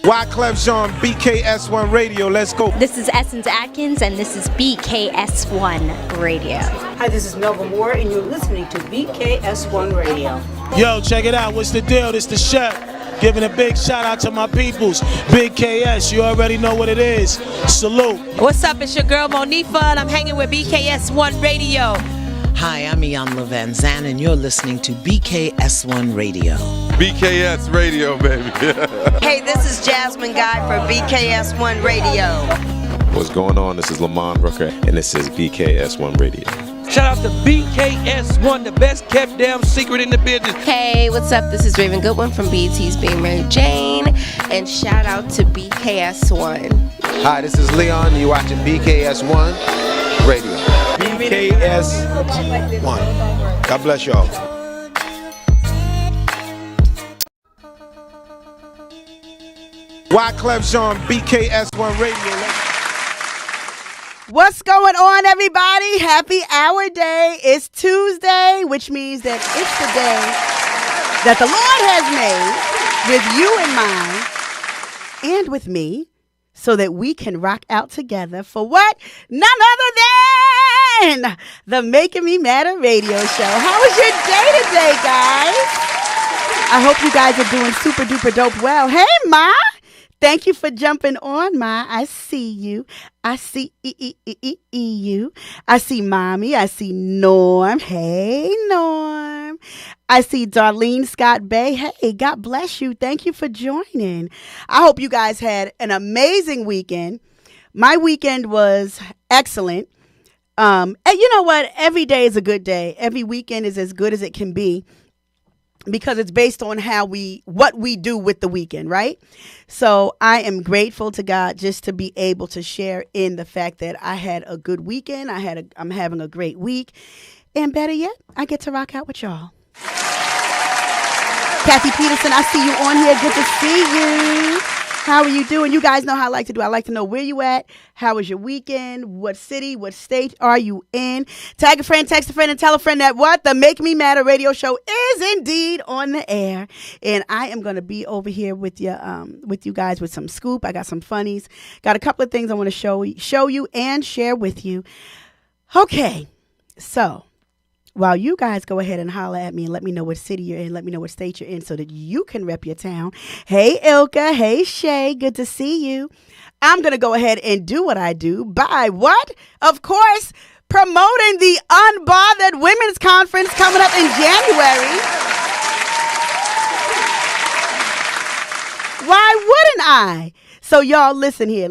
Wyclef Jean, BKS1 Radio. Let's go. This is Essence Atkins, and this is BKS1 Radio. Hi, this is Melba Moore, and you're listening to BKS1 Radio. Yo, check it out. What's the deal? This the chef. Giving a big shout out to my peoples. Big KS, you already know what it is. Salute. What's up? It's your girl Monifa, and I'm hanging with BKS1 Radio. Hi, I'm Iyanla Van Zandt, and you're listening to BKS1 Radio. BKS Radio, baby. Hey, this is Jasmine Guy for BKS1 Radio. What's going on? This is Lamont Rooker, and this is BKS1 Radio. Shout out to BKS1, the best kept damn secret in the business. Hey, what's up? This is Raven Goodwin from BET's Being Mary Jane, and shout out to BKS1. Hi, this is Leon. You're watching BKS1 Radio. BKS1. God bless y'all. Wyclef Jean, BKS1 Radio. What's going on, everybody? Happy Hour Day. It's Tuesday, which means that it's the day that the Lord has made with you in mind and with me so that we can rock out together for what? None other than the Making Me Matter radio show. How was your day today, guys? I hope you guys are doing super duper dope well. Hey, Ma. Thank you for jumping on, Ma. I see you. I see you. I see Mommy. I see Norm. Hey, Norm. I see Darlene Scott Bay. Hey, God bless you. Thank you for joining. I hope you guys had an amazing weekend. My weekend was excellent. And you know what? Every day is a good day. Every weekend is as good as it can be, because it's based on what we do with the weekend, right? So I am grateful to God just to be able to share in the fact that I had a good weekend. I'm having a great week. And better yet, I get to rock out with y'all. Kathy Peterson, I see you on here. Good to see you. How are you doing? You guys know how I like to do. I like to know where you at. How was your weekend? What city, what state are you in? Tag a friend, text a friend, and tell a friend that what? The Make Me Matter radio show is indeed on the air. And I am going to be over here with you guys with some scoop. I got some funnies. Got a couple of things I want to show you and share with you. Okay, so while you guys go ahead and holler at me and let me know what city you're in, let me know what state you're in so that you can rep your town. Hey, Ilka. Hey, Shay. Good to see you. I'm going to go ahead and do what I do by what? Of course, promoting the Unbothered Women's Conference coming up in January. Why wouldn't I? So y'all listen here.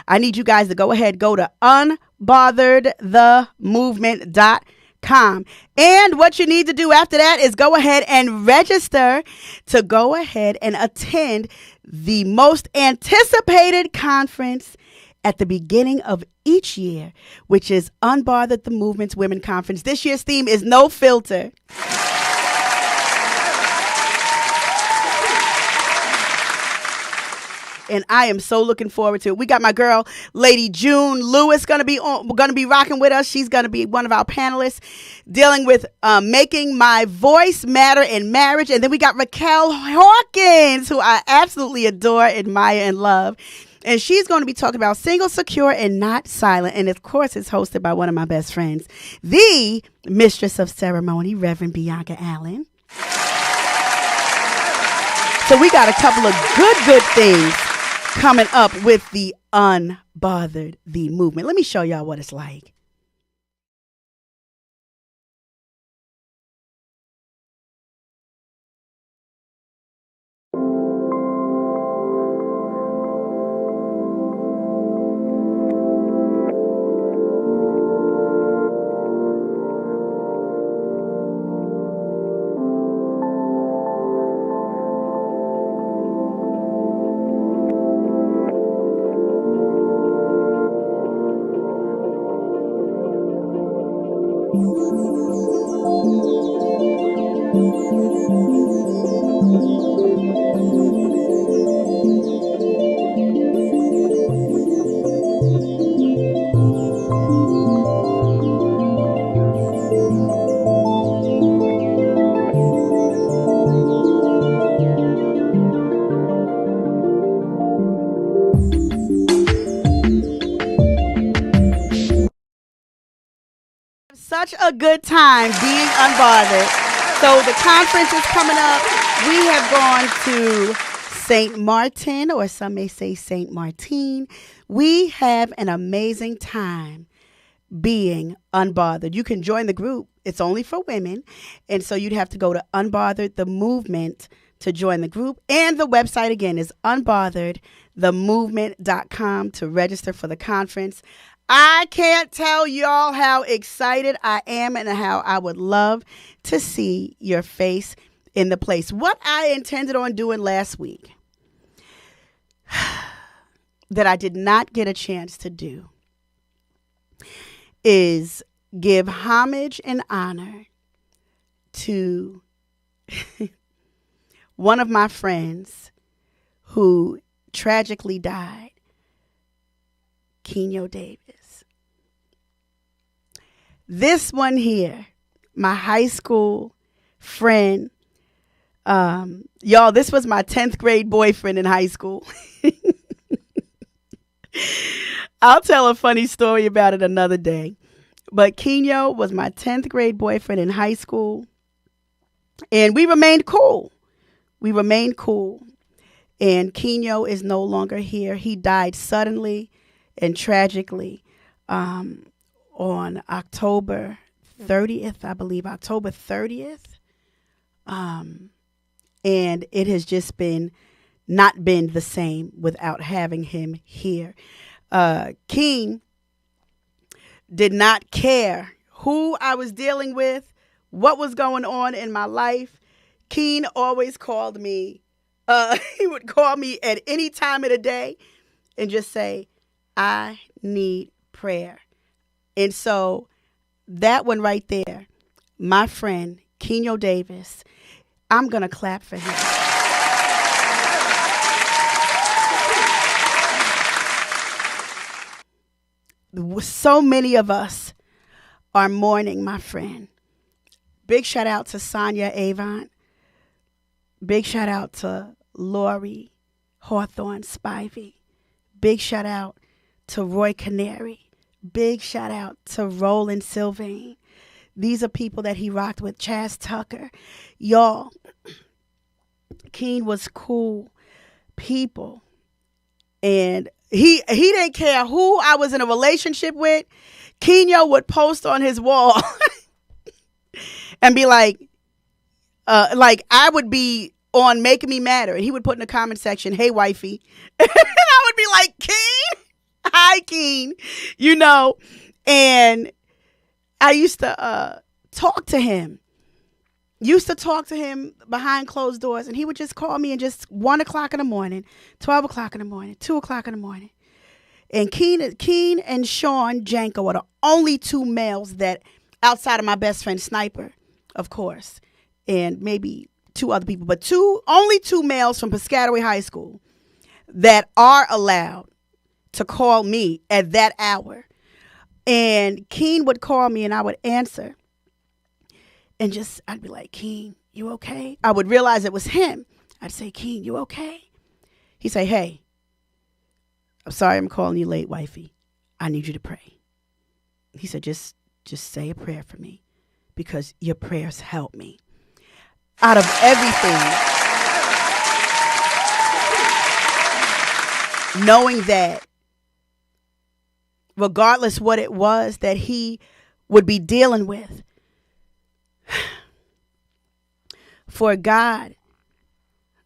I need you guys to go to unbotheredthemovement.com. And what you need to do after that is go ahead and register to go ahead and attend the most anticipated conference at the beginning of each year, which is Unbothered the Movement's Women Conference. This year's theme is No Filter. And I am so looking forward to it. We got my girl, Lady June Lewis, gonna be rocking with us. She's gonna be one of our panelists, dealing with making my voice matter in marriage. And then we got Raquel Hawkins, who I absolutely adore, admire, and love. And she's going to be talking about single, secure, and not silent. And of course, it's hosted by one of my best friends, the Mistress of Ceremony, Reverend Bianca Allen. So we got a couple of good things coming up with the Unbothered the Movement. Let me show y'all what it's like. such a good time being unbothered. So the conference is coming up. We have gone to St. Martin, or some may say St. Martin. We have an amazing time being unbothered. You can join the group. It's only for women. And so you'd have to go to Unbothered the Movement to join the group. And the website again is unbotheredthemovement.com to register for the conference. I can't tell y'all how excited I am and how I would love to see your face in the place. What I intended on doing last week that I did not get a chance to do is give homage and honor to one of my friends who tragically died, Kenyo Davis. This one here, my high school friend, y'all, this was my 10th grade boyfriend in high school. I'll tell a funny story about it another day. But Kenyo was my 10th grade boyfriend in high school. And we remained cool. And Kenyo is no longer here. He died suddenly and tragically on October 30th, I believe, October 30th. And it has just not been the same without having him here. Keen did not care who I was dealing with, what was going on in my life. Keen always called me. He would call me at any time of the day and just say, I need prayer. And so that one right there, my friend, Kenyo Davis, I'm going to clap for him. So many of us are mourning, my friend. Big shout out to Sonia Avant. Big shout out to Lori Hawthorne Spivey. Big shout out to Roy Canary. Big shout out to Roland Sylvain. These are people that he rocked with. Chaz Tucker. Y'all, Keen was cool people. And he didn't care who I was in a relationship with. Kenyo would post on his wall and be like I would be on Making Me Matter, and he would put in the comment section, hey, wifey. And I would be like, Keen? Hi, Keen. And I used to talk to him. Behind closed doors, and he would just call me and just 1 o'clock in the morning, 12 o'clock in the morning, 2 o'clock in the morning. And Keen and Sean Janko are the only two males that, outside of my best friend Sniper, of course, and maybe two other people, but only two males from Piscataway High School that are allowed to call me at that hour. And Keen would call me and I would answer. And I'd be like, Keen, you okay? I would realize it was him. I'd say, Keen, you okay? He'd say, hey, I'm sorry I'm calling you late, wifey. I need you to pray. He said, just say a prayer for me because your prayers help me. Out of everything, knowing that regardless what it was that he would be dealing with, for God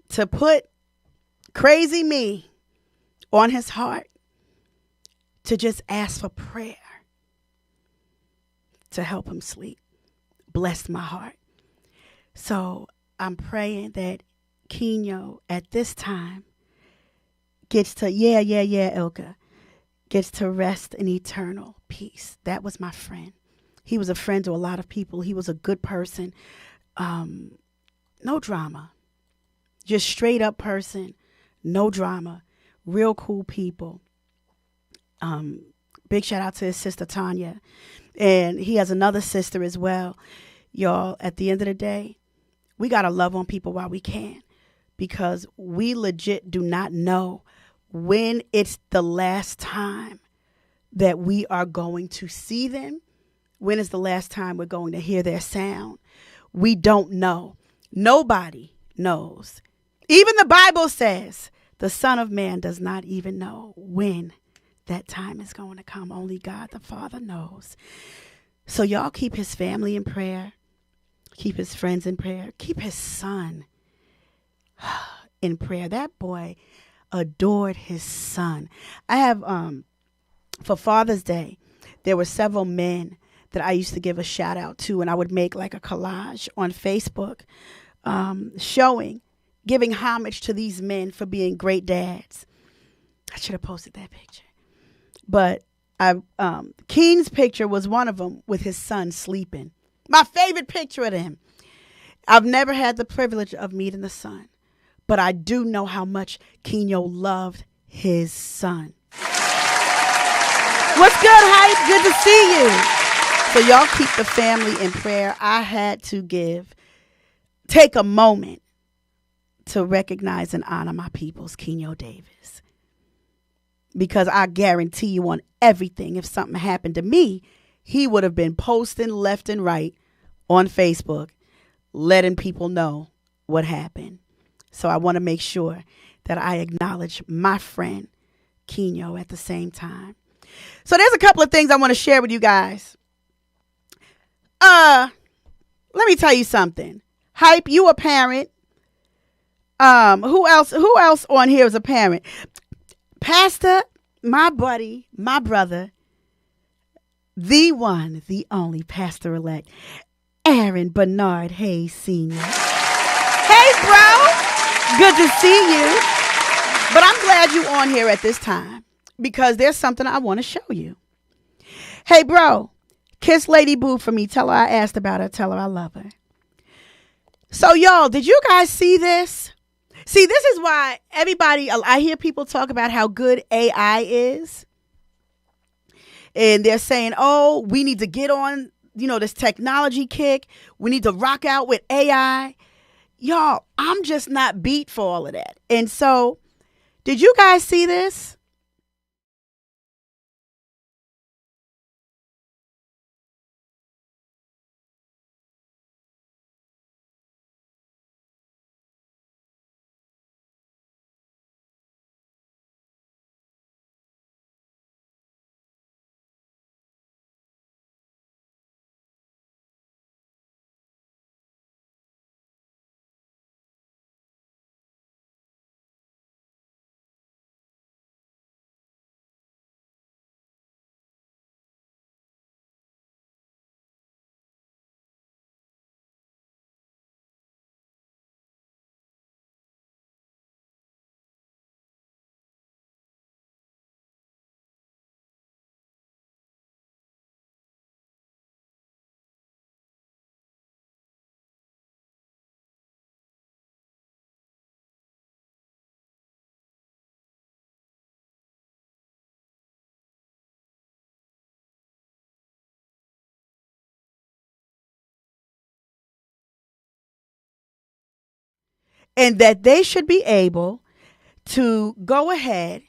to put crazy me on his heart to just ask for prayer to help him sleep blessed my heart. So I'm praying that Kenyo at this time gets to, Ilka, gets to rest in eternal peace. That was my friend. He was a friend to a lot of people. He was a good person. No drama. Just straight up person. No drama. Real cool people. Big shout out to his sister Tanya. And he has another sister as well. Y'all, at the end of the day, we got to love on people while we can, because we legit do not know when it's the last time that we are going to see them. When is the last time we're going to hear their sound? We don't know. Nobody knows. Even the Bible says the Son of Man does not even know when that time is going to come. Only God the Father knows. So y'all keep his family in prayer. Keep his friends in prayer. Keep his son in prayer. That boy adored his son. I have, for Father's Day, there were several men that I used to give a shout out to, and I would make like a collage on Facebook giving homage to these men for being great dads. I should have posted that picture. But Keen's picture was one of them with his son sleeping. My favorite picture of them. I've never had the privilege of meeting the son, but I do know how much Keno loved his son. What's good, Hype? Good to see you. So y'all keep the family in prayer. I had to take a moment to recognize and honor my people's Keno Davis. Because I guarantee you on everything, if something happened to me, he would have been posting left and right on Facebook, letting people know what happened. So I want to make sure that I acknowledge my friend Keno at the same time. So there's a couple of things I want to share with you guys. Let me tell you something. Hype, you a parent. Who else on here is a parent? Pastor, my buddy, my brother, the one, the only pastor-elect, Aaron Bernard Hayes Sr. Hey, bro. Good to see you. But I'm glad you're on here at this time because there's something I want to show you. Hey, bro, kiss Lady Boo for me. Tell her I asked about her. Tell her I love her. So, y'all, did you guys see this? See, this is why I hear people talk about how good AI is. And they're saying, oh, we need to get on, this technology kick. We need to rock out with AI. Y'all, I'm just not beat for all of that. And so, did you guys see this? And that they should be able to go ahead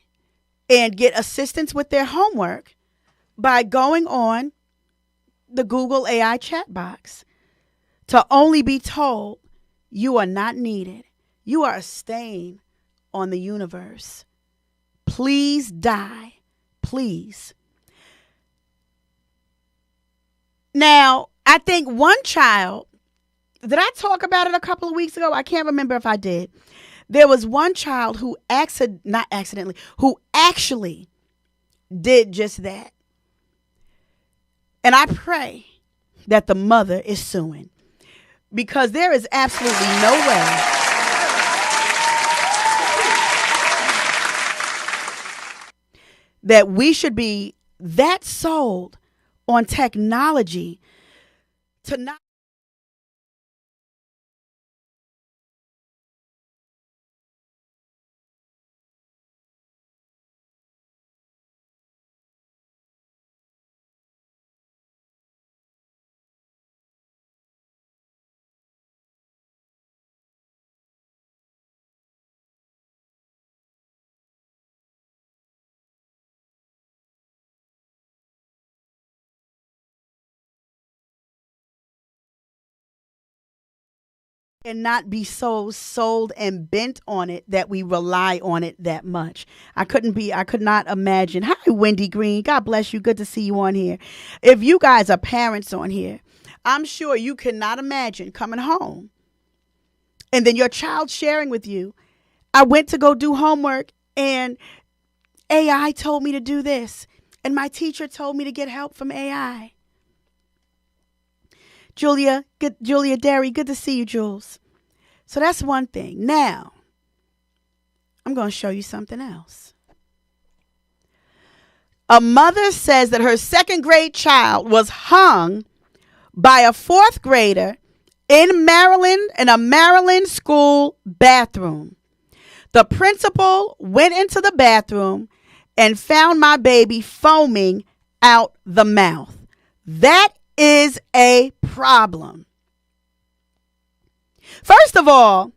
and get assistance with their homework by going on the Google AI chat box to only be told you are not needed. You are a stain on the universe. Please die. Please. Now, I think one child, did I talk about it a couple of weeks ago? I can't remember if I did. There was one child who who actually did just that. And I pray that the mother is suing because there is absolutely no way that we should be that sold on technology to not and not be so sold and bent on it that we rely on it that much. I could not imagine. Hi, Wendy Green. God bless you. Good to see you on here. If you guys are parents on here, I'm sure you cannot imagine coming home and then your child sharing with you, I went to go do homework and AI told me to do this and my teacher told me to get help from AI. Julia Derry, good to see you, Jules. So that's one thing. Now, I'm going to show you something else. A mother says that her second grade child was hung by a fourth grader in Maryland, in a Maryland school bathroom. The principal went into the bathroom and found my baby foaming out the mouth. That is a problem. First of all,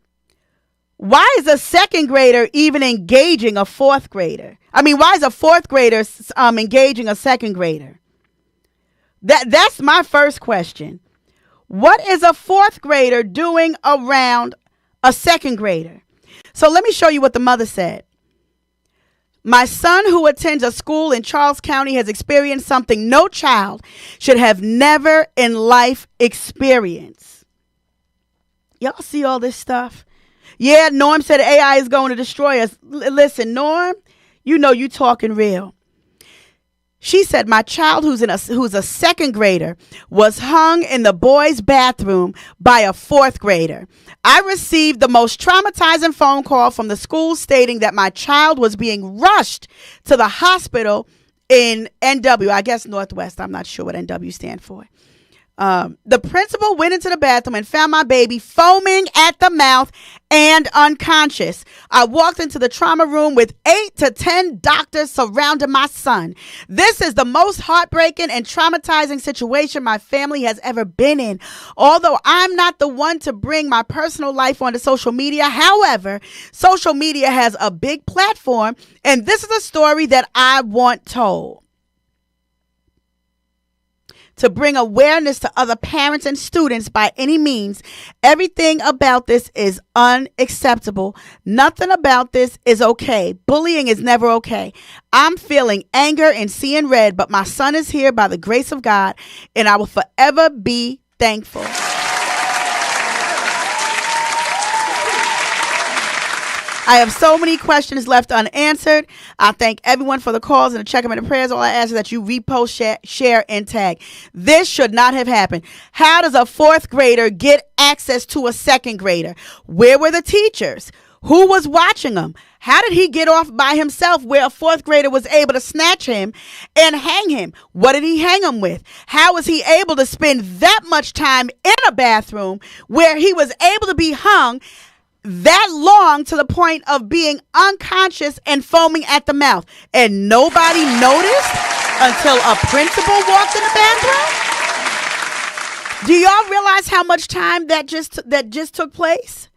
why is a second grader even engaging a fourth grader? I mean, why is a fourth grader engaging a second grader? That's my first question. What is a fourth grader doing around a second grader? So let me show you what the mother said. My son, who attends a school in Charles County, has experienced something no child should have never in life experienced. Y'all see all this stuff? Yeah, Norm said AI is going to destroy us. Listen, Norm, you know you talking real. She said, my child, who's a second grader, was hung in the boys' bathroom by a fourth grader. I received the most traumatizing phone call from the school stating that my child was being rushed to the hospital in NW. I guess Northwest. I'm not sure what NW stand for. The principal went into the bathroom and found my baby foaming at the mouth and unconscious. I walked into the trauma room with 8 to 10 doctors surrounding my son. This is the most heartbreaking and traumatizing situation my family has ever been in. Although I'm not the one to bring my personal life onto social media, however, social media has a big platform, and this is a story that I want told. To bring awareness to other parents and students by any means. Everything about this is unacceptable. Nothing about this is okay. Bullying is never okay. I'm feeling anger and seeing red, but my son is here by the grace of God, and I will forever be thankful. I have so many questions left unanswered. I thank everyone for the calls and the check-in and the prayers. All I ask is that you repost, share, and tag. This should not have happened. How does a fourth grader get access to a second grader? Where were the teachers? Who was watching him? How did he get off by himself where a fourth grader was able to snatch him and hang him? What did he hang him with? How was he able to spend that much time in a bathroom where he was able to be hung that long to the point of being unconscious and foaming at the mouth? And nobody noticed until a principal walked in the bathroom? Do y'all realize how much time that just took place?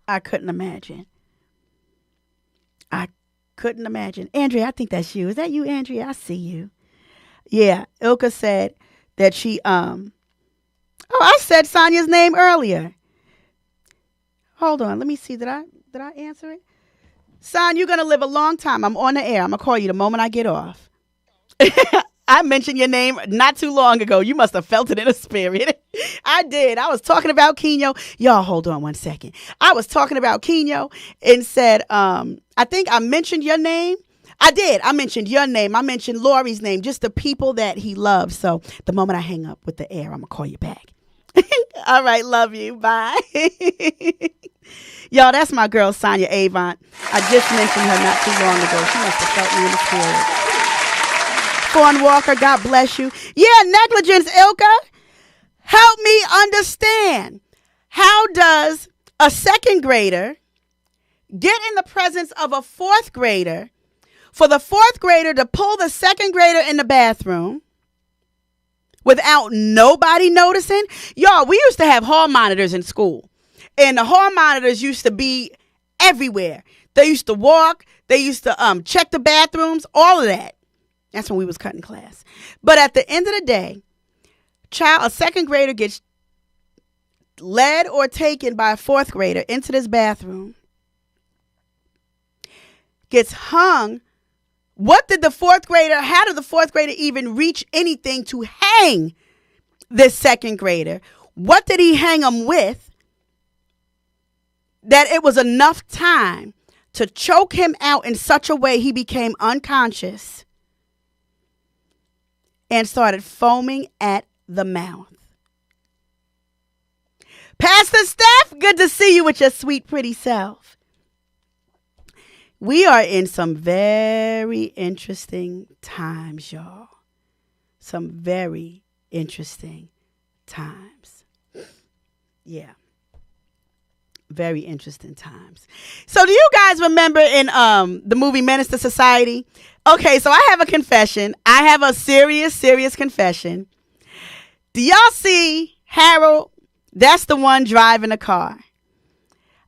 I couldn't imagine. Andrea, I think that's you. Is that you, Andrea? I see you. Yeah, Ilka said that she, I said Sonia's name earlier. Hold on, let me see. Did I answer it? Son, you're going to live a long time. I'm on the air. I'm going to call you the moment I get off. I mentioned your name not too long ago. You must have felt it in a spirit. I did. I was talking about Keno. Y'all, hold on one second. I was talking about Keno and said, I think I mentioned your name. I did. I mentioned your name. I mentioned Lori's name, just the people that he loves. So the moment I hang up with the air, I'm going to call you back. All right. Love you. Bye. Y'all, that's my girl, Sonia Avant. I just mentioned her not too long ago. She must have felt me in the spirit. Fawn Walker, God bless you. Yeah, negligence, Ilka. Help me understand. How does a second grader get in the presence of a fourth grader for the fourth grader to pull the second grader in the bathroom without nobody noticing? Y'all, we used to have hall monitors in school, and the hall monitors used to be everywhere. They used to walk. They used to check the bathrooms, all of that. That's when we was cutting class. But at the end of the day, a second grader gets led or taken by a fourth grader into this bathroom, gets hung. How did the fourth grader even reach anything to hang this second grader? What did he hang him with that it was enough time to choke him out in such a way he became unconscious and started foaming at the mouth? Pastor Steph, good to see you with your sweet, pretty self. We are in some very interesting times, y'all. Some very interesting times. Yeah. Very interesting times. So do you guys remember in the movie Menace to Society? Okay, so I have a confession. I have a serious confession. Do y'all see Harold? That's the one driving the car.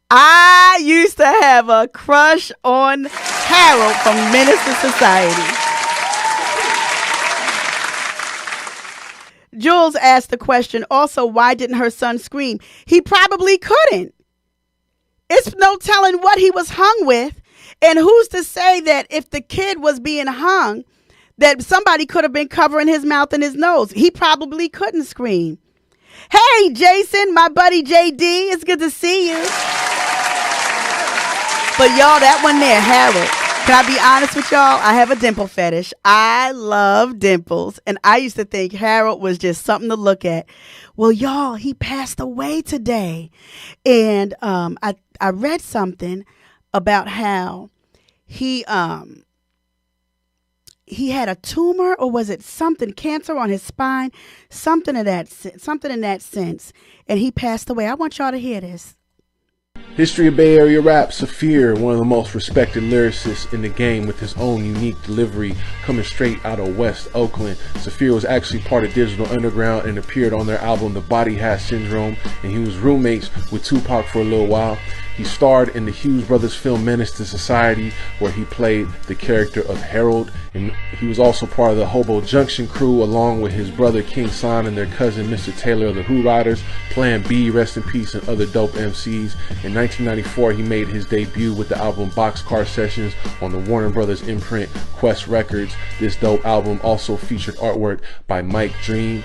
I used to have a crush on Harold from Menace to Society. Jules asked the question, also, why didn't her son scream? He probably couldn't. It's no telling what he was hung with. And who's to say that if the kid was being hung, that somebody could have been covering his mouth and his nose? He probably couldn't scream. Hey, Jason, my buddy JD, it's good to see you. But y'all, that one there, Harold. Can I be honest with y'all? I have a dimple fetish. I love dimples. And I used to think Harold was just something to look at. Well, y'all, he passed away today. And I read something about how he had a tumor, or was it something, cancer on his spine, something in that sense. And he passed away. I want y'all to hear this. History of Bay Area rap, Saphir, one of the most respected lyricists in the game with his own unique delivery coming straight out of West Oakland. Saphir was actually part of Digital Underground and appeared on their album The Body Hat Syndrome, and he was roommates with Tupac for a little while. He starred in the Hughes Brothers film Menace to Society, where he played the character of Harold, and he was also part of the Hobo Junction crew along with his brother King Son and their cousin Mr. Taylor of the Who Riders, Plan B, rest in peace, and other dope MCs. In 1994, he made his debut with the album Boxcar Sessions on the Warner Brothers imprint Quest Records. This dope album also featured artwork by Mike Dream.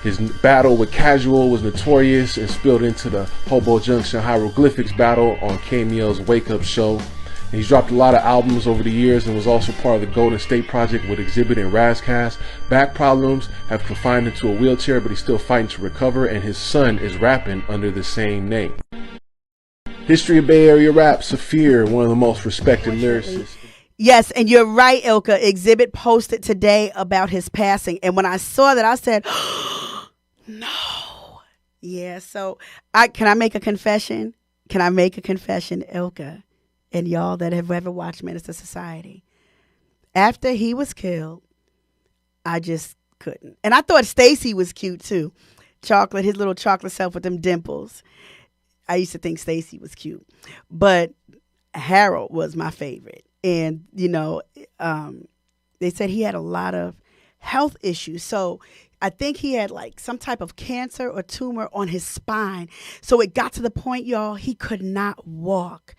His battle with Casual was notorious and spilled into the Hobo Junction Hieroglyphics battle on KMEL's Wake Up Show. And he's dropped a lot of albums over the years and was also part of the Golden State Project with Exhibit and Razcast. Back problems have confined him to a wheelchair, but he's still fighting to recover, and his son is rapping under the same name. History of Bay Area rap, Saphir, one of the most respected lyricists. Yes, and you're right, Ilka. Exhibit posted today about his passing. And when I saw that, I said, no. Yeah, so can I make a confession? Can I make a confession, Ilka, and y'all that have ever watched Menace to Society? After he was killed, I just couldn't. And I thought Stacy was cute too. Chocolate, his little chocolate self with them dimples. I used to think Stacy was cute. But Harold was my favorite. And, you know, they said he had a lot of health issues. So I think he had like some type of cancer or tumor on his spine. So it got to the point, y'all, he could not walk.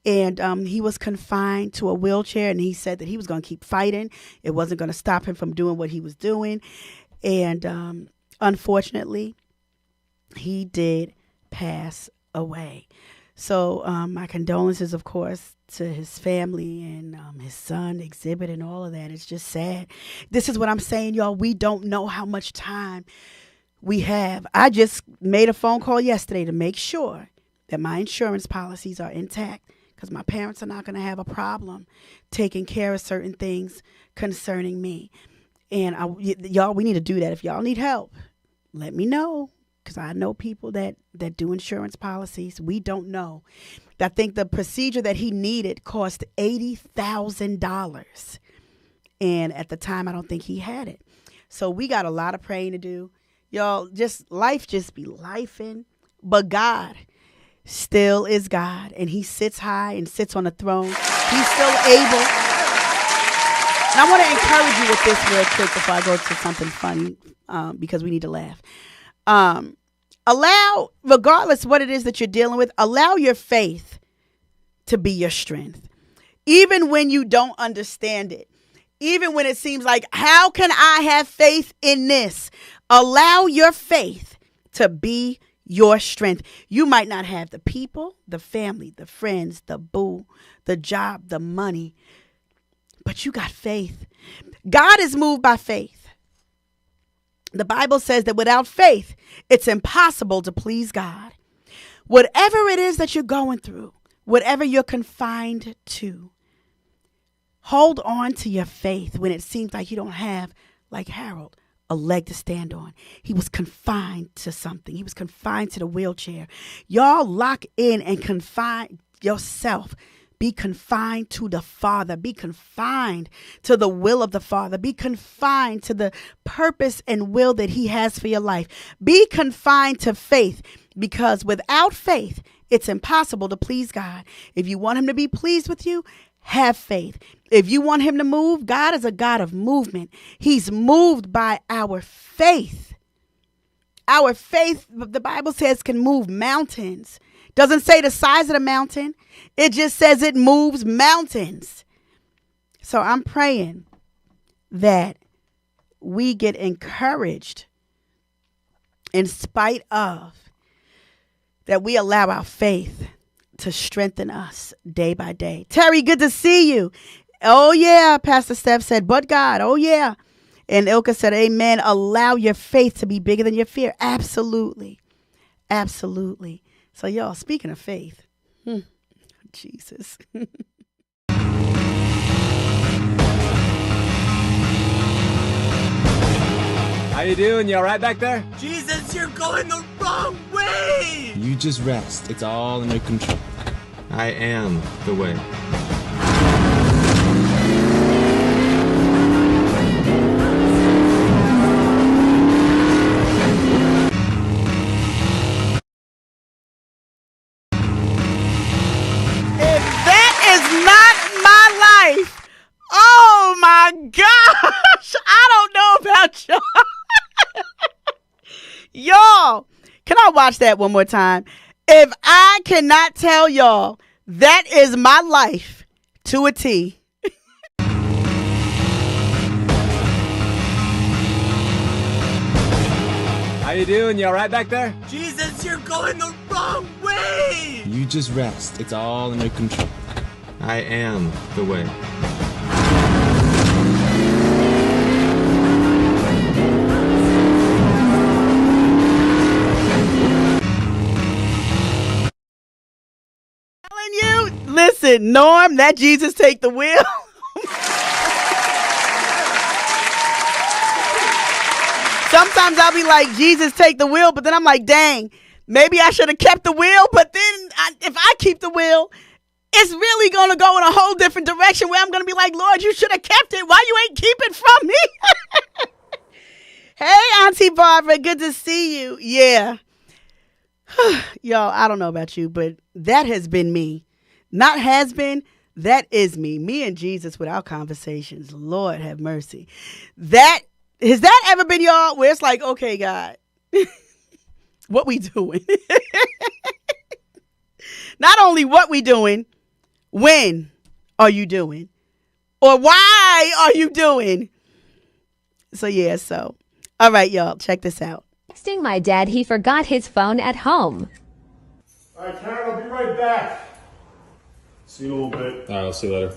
And he was confined to a wheelchair. And he said that he was going to keep fighting. It wasn't going to stop him from doing what he was doing. And unfortunately, he did pass away. So my condolences, of course, to his family and his son, Exhibit, and all of that. It's just sad. This is what I'm saying, y'all. We don't know how much time we have. I just made a phone call yesterday to make sure that my insurance policies are intact, because my parents are not going to have a problem taking care of certain things concerning me. And y'all, we need to do that. If y'all need help, let me know. Because I know people that do insurance policies. We don't know. I think the procedure that he needed cost $80,000. And at the time, I don't think he had it. So we got a lot of praying to do. Y'all, life just be lifing. But God still is God. And he sits high and sits on the throne. He's still able And I want to encourage you with this real quick before I go to something funny, because we need to laugh. Allow, regardless what it is that you're dealing with, allow your faith to be your strength. Even when you don't understand it, even when it seems like, how can I have faith in this? Allow your faith to be your strength. You might not have the people, the family, the friends, the boo, the job, the money, but you got faith. God is moved by faith. The Bible says that without faith, it's impossible to please God. Whatever it is that you're going through, whatever you're confined to, hold on to your faith when it seems like you don't have, like Harold, a leg to stand on. He was confined to something. He was confined to the wheelchair. Y'all lock in and confine yourself. Be confined to the Father. Be confined to the will of the Father. Be confined to the purpose and will that He has for your life. Be confined to faith, because without faith, it's impossible to please God. If you want Him to be pleased with you, have faith. If you want Him to move, God is a God of movement. He's moved by our faith. Our faith, the Bible says, can move mountains. Doesn't say the size of the mountain. It just says it moves mountains. So I'm praying that we get encouraged in spite of, that we allow our faith to strengthen us day by day. Terry, good to see you. Oh, yeah. Pastor Steph said, but God. Oh, yeah. And Ilka said, amen. Allow your faith to be bigger than your fear. Absolutely. Absolutely. So, y'all, speaking of faith, Jesus. How you doing? You all right back there? Jesus, you're going the wrong way! You just rest. It's all under control. I am the way. Oh my gosh, I don't know about y'all. Y'all, can I watch that one more time? If I cannot tell y'all, that is my life to a T. How you doing? You all right back there? Jesus, you're going the wrong way! You just rest. It's all under control. I am the way. Listen, Norm, that Jesus take the wheel. Sometimes I'll be like, Jesus take the wheel, but then I'm like, dang, maybe I should have kept the wheel. But then if I keep the wheel, it's really going to go in a whole different direction where I'm going to be like, Lord, you should have kept it. Why you ain't keep it from me? Hey, Auntie Barbara, good to see you. Yeah. Y'all, I don't know about you, but that has been me. Not has been, that is me. Me and Jesus with our conversations. Lord have mercy. Has that ever been y'all where it's like, okay, God, what we doing? Not only what we doing, when are you doing? Or why are you doing? So, yeah, so. All right, y'all, check this out. Texting my dad, he forgot his phone at home. All right, Karen, I'll be right back. See you in a little bit. All right, I'll see you later.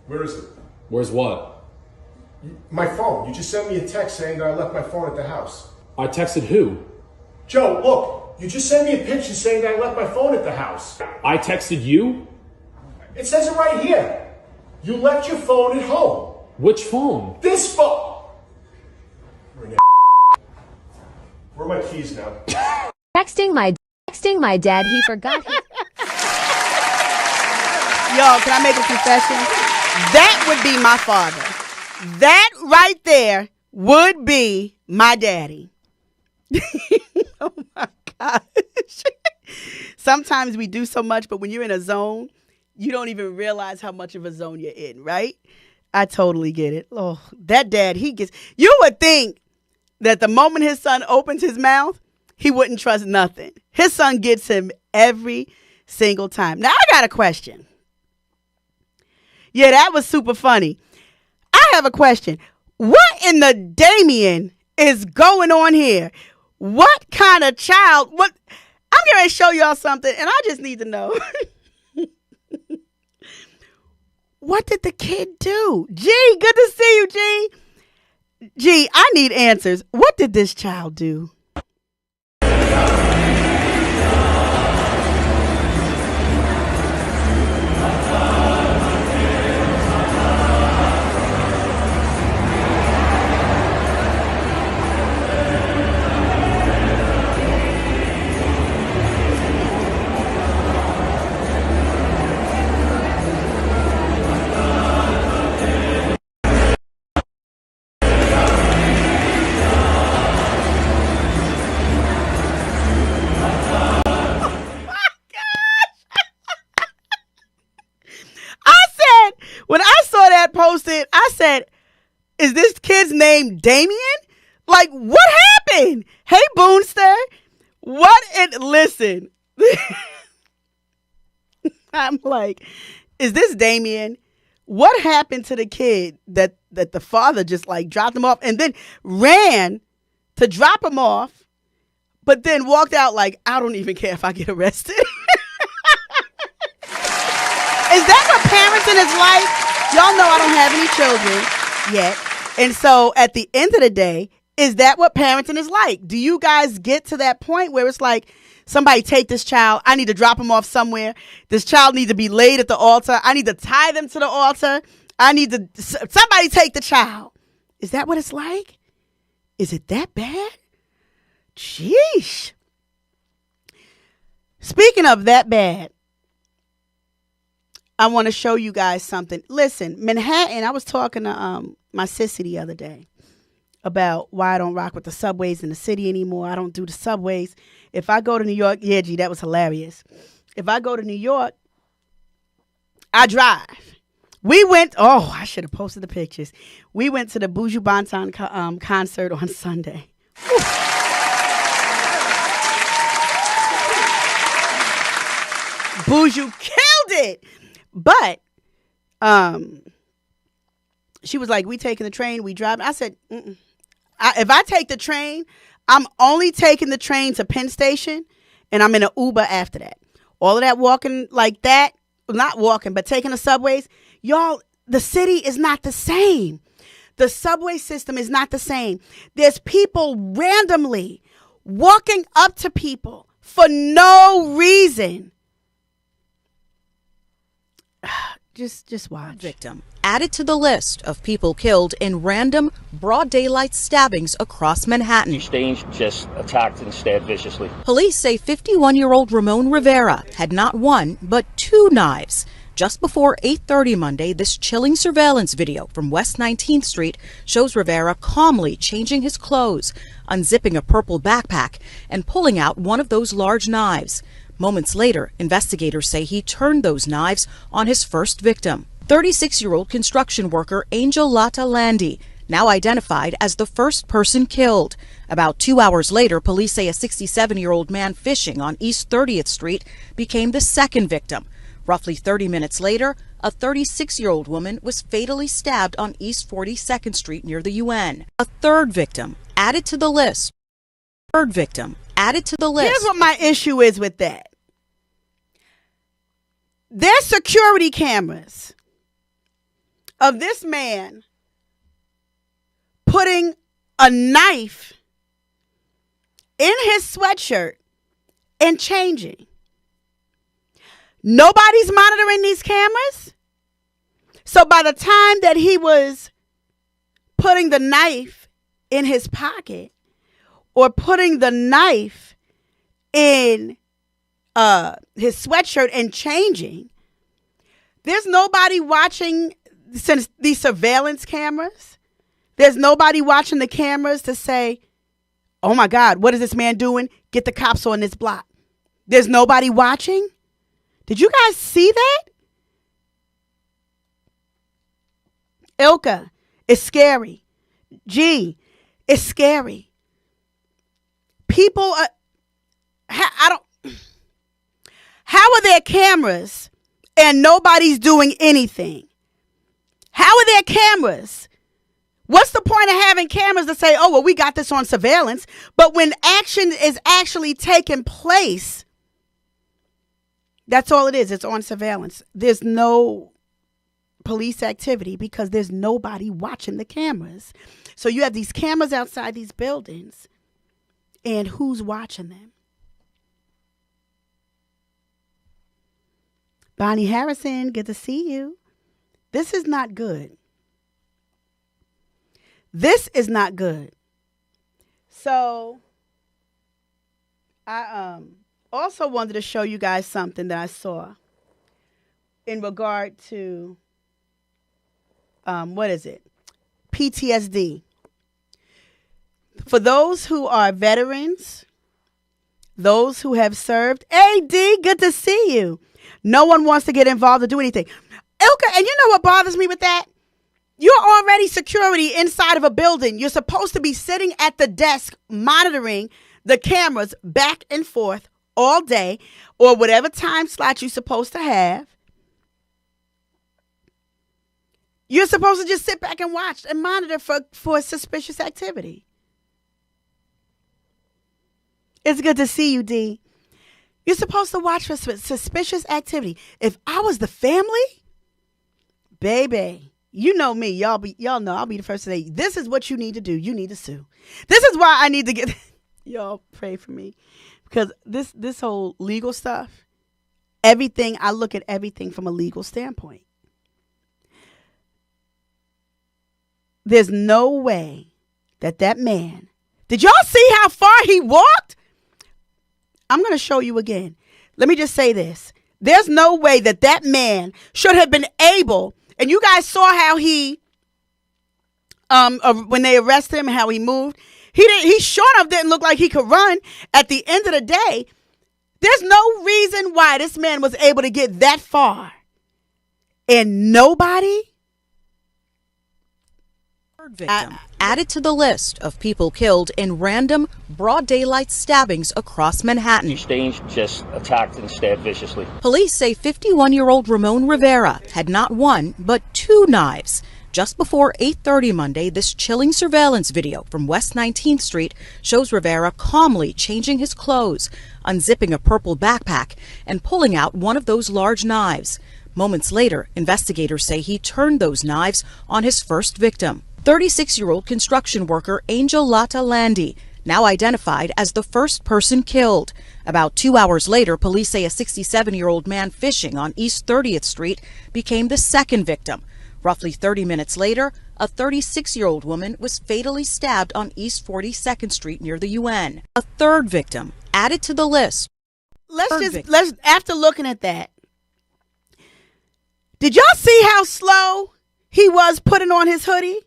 Where is it? Where's what? My phone. You just sent me a text saying that I left my phone at the house. I texted who? Joe, look. You just sent me a picture saying that I left my phone at the house. I texted you? It says it right here. You left your phone at home. Which phone? This phone. Where are my keys now? Texting my dad, he forgot his... Y'all, can I make a confession? That would be my father. That right there would be my daddy. Oh my gosh. Sometimes we do so much, but when you're in a zone, you don't even realize how much of a zone you're in, right? I totally get it. Oh, that dad, you would think that the moment his son opens his mouth, he wouldn't trust nothing. His son gets him every single time. Now, I got a question. Yeah, that was super funny. I have a question. What in the Damien is going on here? What kind of child? I'm going to show y'all something, and I just need to know. What did the kid do? G, good to see you, G. G, I need answers. What did this child do? When I saw that posted, I said, is this kid's name Damien? Like, what happened? Hey, Boonster. Listen. I'm like, is this Damien? What happened to the kid that the father just like dropped him off and then ran to drop him off, but then walked out like, I don't even care if I get arrested? Is that what parents in his life? Y'all know I don't have any children yet. And so at the end of the day, is that what parenting is like? Do you guys get to that point where it's like, somebody take this child, I need to drop him off somewhere. This child needs to be laid at the altar. I need to tie them to the altar. Somebody take the child. Is that what it's like? Is it that bad? Sheesh. Speaking of that bad, I want to show you guys something. Listen, Manhattan, I was talking to my sissy the other day about why I don't rock with the subways in the city anymore. I don't do the subways. If I go to New York, yeah, G, that was hilarious. If I go to New York, I drive. We went, I should have posted the pictures. We went to the Buju Banton concert on Sunday. Buju killed it. But she was like, we taking the train, we driving. I said, if I take the train, I'm only taking the train to Penn Station, and I'm in an Uber after that. All of that walking like that, not walking, but taking the subways. Y'all, the city is not the same. The subway system is not the same. There's people randomly walking up to people for no reason. Just watch. Victim added to the list of people killed in random broad daylight stabbings across Manhattan. Exchange just attacked and stabbed viciously. Police say 51-year-old Ramon Rivera had not one but two knives. Just before 8:30 Monday, this chilling surveillance video from West 19th Street shows Rivera calmly changing his clothes, unzipping a purple backpack, and pulling out one of those large knives. Moments later, investigators say he turned those knives on his first victim, 36-year-old construction worker Angel Lata Landy, now identified as the first person killed. About 2 hours later, police say a 67-year-old man fishing on East 30th Street became the second victim. Roughly 30 minutes later, a 36-year-old woman was fatally stabbed on East 42nd Street near the UN. A third victim added to the list. Here's what my issue is with that. There's security cameras of this man putting a knife in his sweatshirt and changing. Nobody's monitoring these cameras. So by the time that he was putting the knife in his pocket or putting the knife in his sweatshirt and changing, there's nobody watching since these surveillance cameras. There's nobody watching the cameras to say, oh my God, what is this man doing? Get the cops on this block. There's nobody watching. Did you guys see that? Ilka, it's scary. G, it's scary. People are, how are there cameras and nobody's doing anything? How are there cameras? What's the point of having cameras to say, oh, well, we got this on surveillance? But when action is actually taking place, that's all it is. It's on surveillance. There's no police activity because there's nobody watching the cameras. So you have these cameras outside these buildings, and who's watching them? Bonnie Harrison, good to see you. This is not good. This is not good. So I also wanted to show you guys something that I saw in regard to what is it? PTSD. For those who are veterans, those who have served, AD, good to see you. No one wants to get involved or do anything. Ilka, and you know what bothers me with that? You're already security inside of a building. You're supposed to be sitting at the desk monitoring the cameras back and forth all day or whatever time slot you're supposed to have. You're supposed to just sit back and watch and monitor for suspicious activity. It's good to see you, D. You're supposed to watch for suspicious activity. If I was the family, baby, you know me. Y'all know I'll be the first to say, this is what you need to do. You need to sue. This is why I need to get y'all pray for me. Because this whole legal stuff, everything, I look at everything from a legal standpoint. There's no way that man, did y'all see how far he walked? I'm going to show you again. Let me just say this. There's no way that man should have been able, and you guys saw how he, when they arrested him, how he moved. He sure enough didn't look like he could run. At the end of the day, there's no reason why this man was able to get that far. And nobody victim added to the list of people killed in random broad daylight stabbings across Manhattan. Exchange just attacked and stabbed viciously. Police say 51-year-old Ramon Rivera had not one but two knives. Just before 8:30 Monday, this chilling surveillance video from West 19th Street shows Rivera calmly changing his clothes, unzipping a purple backpack, and pulling out one of those large knives. Moments later, investigators say he turned those knives on his first victim. 36-year-old construction worker Angel Lata Landy, now identified as the first person killed. About 2 hours later, police say a 67-year-old man fishing on East 30th Street became the second victim. Roughly 30 minutes later, a 36-year-old woman was fatally stabbed on East 42nd Street near the UN. A third victim added to the list. Let's after looking at that, did y'all see how slow he was putting on his hoodie?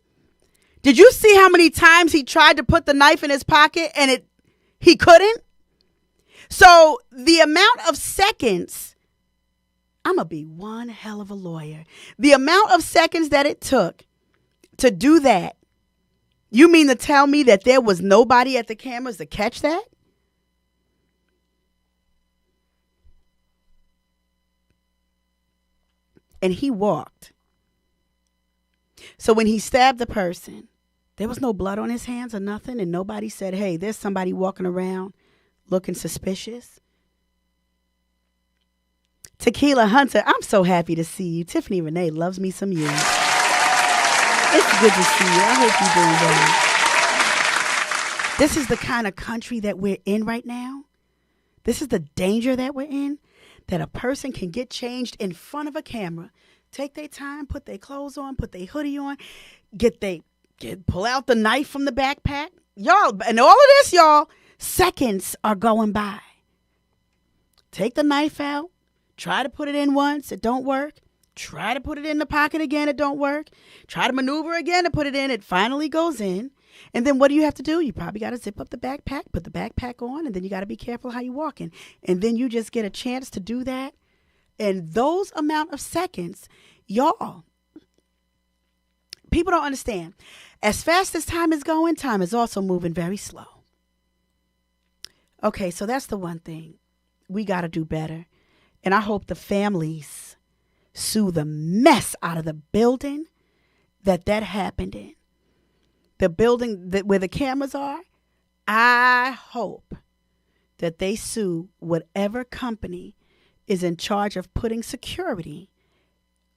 Did you see how many times he tried to put the knife in his pocket and he couldn't? So the amount of seconds, I'm going to be one hell of a lawyer. The amount of seconds that it took to do that, you mean to tell me that there was nobody at the cameras to catch that? And he walked. So when he stabbed the person, there was no blood on his hands or nothing, and nobody said, hey, there's somebody walking around looking suspicious. Tequila Hunter, I'm so happy to see you. Tiffany Renee loves me some you. It's good to see you. I hope you're doing well. This is the kind of country that we're in right now. This is the danger that we're in, that a person can get changed in front of a camera, take their time, put their clothes on, put their hoodie on, pull out the knife from the backpack. Y'all, and all of this, y'all, seconds are going by. Take the knife out, try to put it in once, it don't work. Try to put it in the pocket again, it don't work. Try to maneuver again to put it in, it finally goes in. And then what do you have to do? You probably got to zip up the backpack, put the backpack on, and then you got to be careful how you're walking. And then you just get a chance to do that. And those amount of seconds, y'all, people don't understand. As fast as time is going, time is also moving very slow. Okay, so that's the one thing. We got to do better. And I hope the families sue the mess out of the building that happened in. The building where the cameras are, I hope that they sue whatever company is in charge of putting security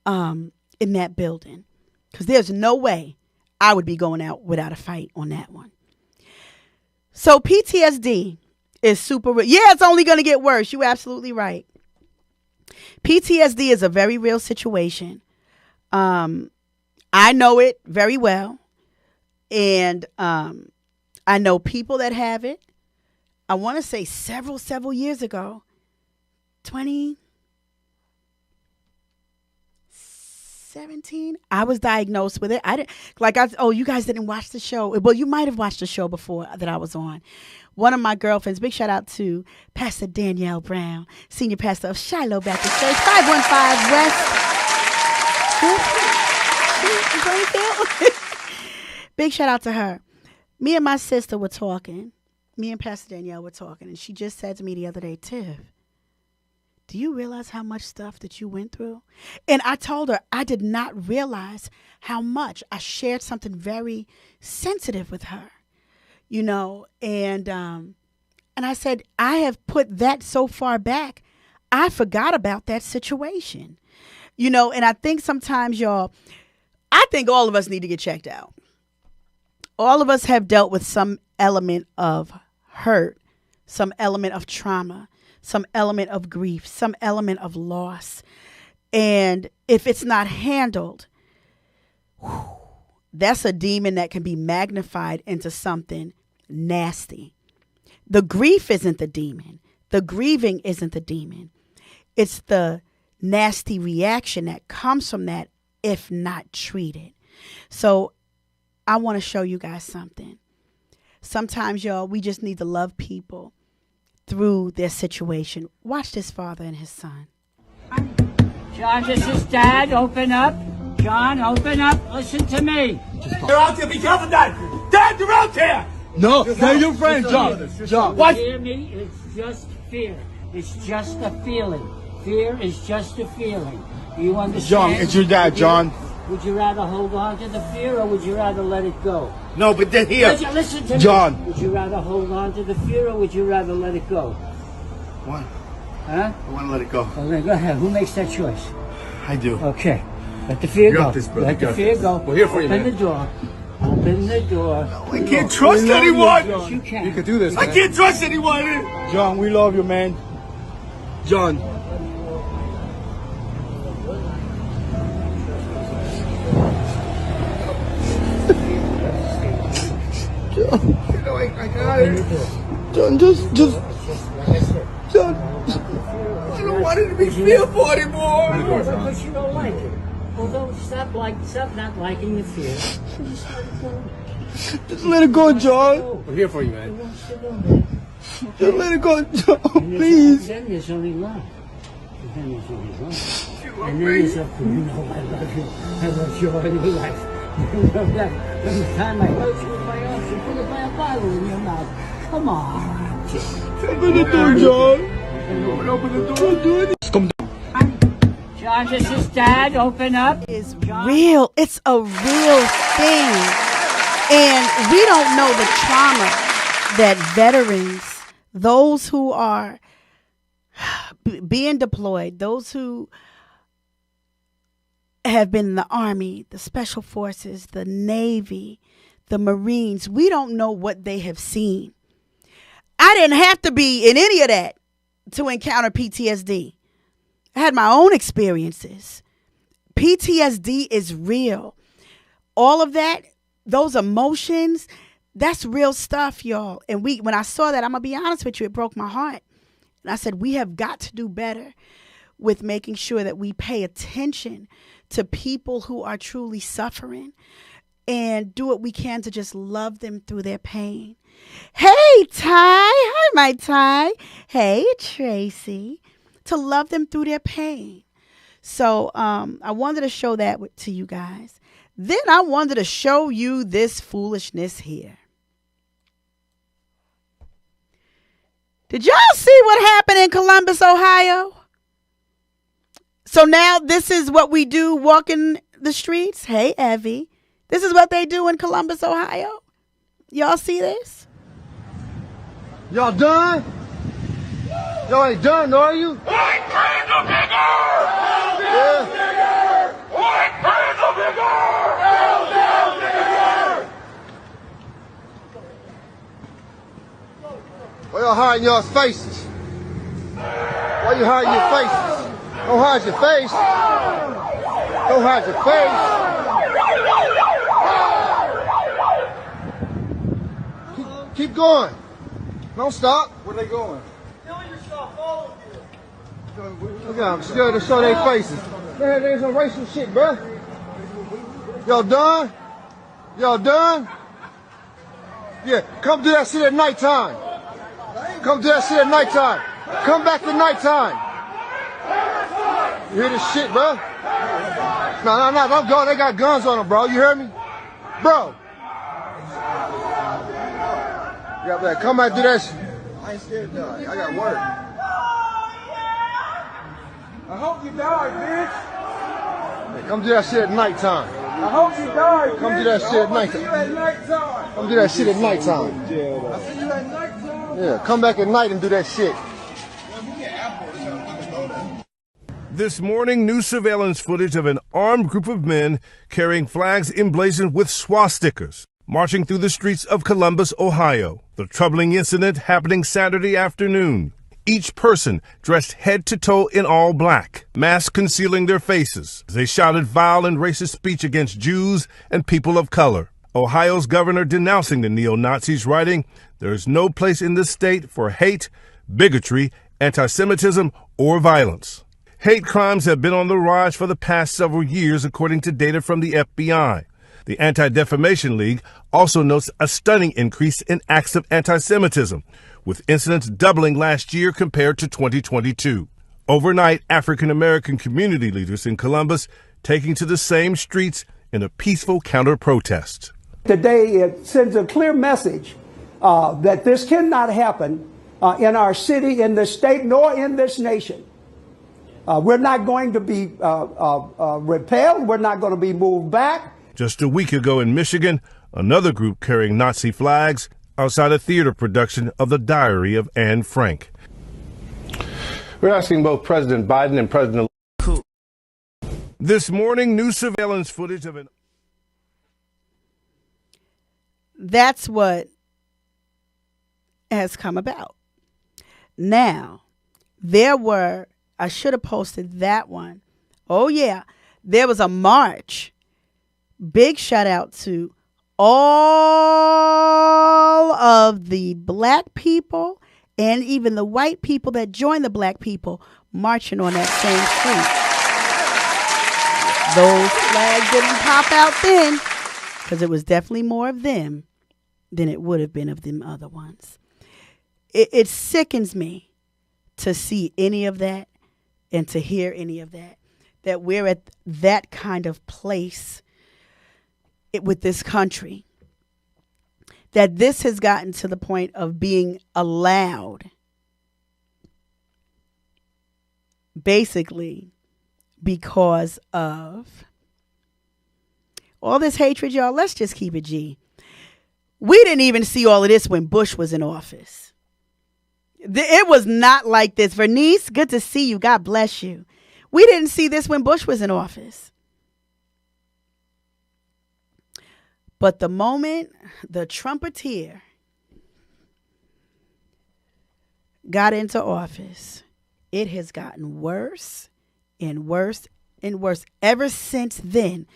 in that building. Because there's no way I would be going out without a fight on that one. So PTSD is super real. Yeah, it's only going to get worse. You're absolutely right. PTSD is a very real situation. I know it very well. And I know people that have it. I want to say several years ago, 2017, I was diagnosed with it. You guys didn't watch the show. Well, you might have watched the show before that I was on. One of my girlfriends, big shout out to Pastor Danielle Brown, Senior Pastor of Shiloh Baptist Church, 515 West. Big shout out to her. Me and my sister were talking. Me and Pastor Danielle were talking, and she just said to me the other day, Tiff, do you realize how much stuff that you went through? And I told her I did not realize how much. I shared something very sensitive with her, and I said, I have put that so far back, I forgot about that situation, and I think sometimes, y'all, I think all of us need to get checked out. All of us have dealt with some element of hurt, some element of trauma, some element of grief, some element of loss. And if it's not handled, that's a demon that can be magnified into something nasty. The grief isn't the demon. The grieving isn't the demon. It's the nasty reaction that comes from that if not treated. So I want to show you guys something. Sometimes, y'all, we just need to love people through their situation. Watch this father and his son. John, this is Dad. Open up. John, open up. Listen to me. They're out there. Be careful, Dad. Dad, they're out there. No, they're your friends, John. John, what? Hear me? It's just fear. It's just a feeling. Fear is just a feeling. You understand? John, it's your dad, John. Would you rather hold on to the fear or would you rather let it go? No, but they're here. Listen to me. John. Would you rather hold on to the fear or would you rather let it go? What? Huh? I want to let it go. Okay, go ahead. Who makes that choice? I do. Okay. Let the fear You go. got this, brother. Let You the got fear this. go. We're here for you, Open man. the door. Open the door. I can't trust anyone. Yes, you can. You can do this, I man. can't trust anyone. John, we love you, man. John. John, I got it. John, just, John, I don't want it to be fearful anymore. But you don't like it. Although stop not liking the fear. Just let it go, John. We're here for you, man. Just let it go, John, please. Then there's only love. Then there's only love. And then it's up to you. I love you. I love you all your life. You know that. Every time I hurt you with my arms, you put a Bible in your mouth. Come on. Open the door, John. Open the door. Do it. Come down. John, this is Dad. Open up. It's real. It's a real thing. And we don't know the trauma that veterans, those who are being deployed, those who have been in the Army, the Special Forces, the Navy, the Marines, we don't know what they have seen. I didn't have to be in any of that to encounter PTSD. I had my own experiences. PTSD is real. All of that, those emotions, that's real stuff, y'all. And when I saw that, I'm going to be honest with you, it broke my heart. And I said, we have got to do better with making sure that we pay attention to people who are truly suffering. and do what we can to just love them through their pain. Hey, Ty. Hi, my Ty. Hey, Tracy. To love them through their pain. So I wanted to show that to you guys. Then I wanted to show you this foolishness here. Did y'all see what happened in Columbus, Ohio? So now this is what we do walking the streets. Hey, Evie. This is what they do in Columbus, Ohio. Y'all see this? Y'all done? Y'all ain't done, are you? White pants are bigger! Yeah. White pants are bigger! Why y'all hiding y'all's faces? Why you hiding your faces? Don't hide your face. Don't hide your face. Keep going. Don't stop. Where they going? Look at them, scared to show their faces. Man, there's some racial shit, bruh. Y'all done? Y'all done? Yeah, come do that shit at nighttime. Come do that shit at nighttime. Come back at nighttime. You hear this shit, bruh? No, don't go. They got guns on them, bro. You hear me? Bro. Yeah, man, come back and do that shit. I ain't scared to die. I got work. I hope you die, bitch. Hey, come do that shit at nighttime. I hope you die, bitch. Come do that shit at nighttime. Come do that shit at nighttime. I see you at nighttime. Yeah, come back at night and do that shit. This morning, new surveillance footage of an armed group of men carrying flags emblazoned with swastikas marching through the streets of Columbus, Ohio. The troubling incident happening Saturday afternoon. Each person dressed head to toe in all black, masks concealing their faces. They shouted vile and racist speech against Jews and people of color. Ohio's governor denouncing the neo-Nazis, writing, "There is no place in this state for hate, bigotry, anti-Semitism, or violence." Hate crimes have been on the rise for the past several years, according to data from the FBI. The Anti-Defamation League also notes a stunning increase in acts of anti-Semitism, with incidents doubling last year compared to 2022. Overnight, African-American community leaders in Columbus taking to the same streets in a peaceful counter-protest. Today, it sends a clear message that this cannot happen in our city, in this state, nor in this nation. We're not going to be repelled. We're not going to be moved back. Just a week ago in Michigan, another group carrying Nazi flags outside a theater production of The Diary of Anne Frank. We're asking both President Biden and President... This morning, new surveillance footage of an... That's what has come about. Now, I should have posted that one. Oh, yeah. There was a march. Big shout out to all of the black people and even the white people that joined the black people marching on that same street. Those flags didn't pop out then because it was definitely more of them than it would have been of them other ones. It sickens me to see any of that and to hear any of that, that we're at that kind of place with this country, that this has gotten to the point of being allowed, basically because of all this hatred, y'all. Let's just keep it G. We didn't even see all of this when Bush was in office. It was not like this. Vernice, good to see you. God bless you. We didn't see this when Bush was in office. But the moment the trumpeter got into office, it has gotten worse and worse and worse. Ever since then,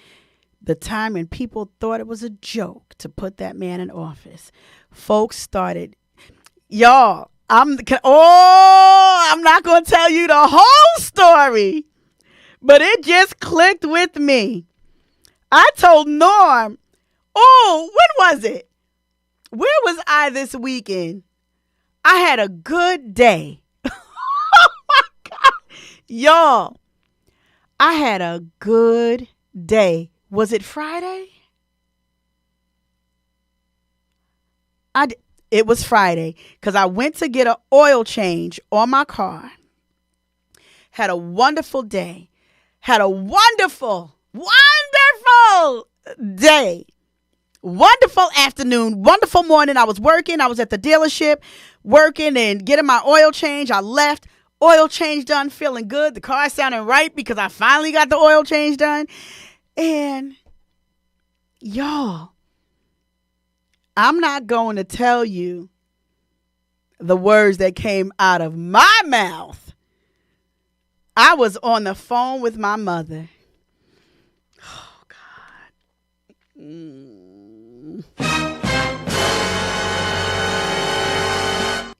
the time when people thought it was a joke to put that man in office, folks started, y'all, I'm not going to tell you the whole story, but it just clicked with me. I told Norm, Oh, when was it? Where was I this weekend? I had a good day. Oh my God. Y'all, I had a good day. Was it Friday? It was Friday because I went to get an oil change on my car. Had a wonderful day. Had a wonderful day. Wonderful afternoon. Wonderful morning. I was working. I was at the dealership working and getting my oil change. I left. Oil change done. Feeling good. The car sounding right because I finally got the oil change done. And y'all, I'm not going to tell you the words that came out of my mouth. I was on the phone with my mother. Oh, God.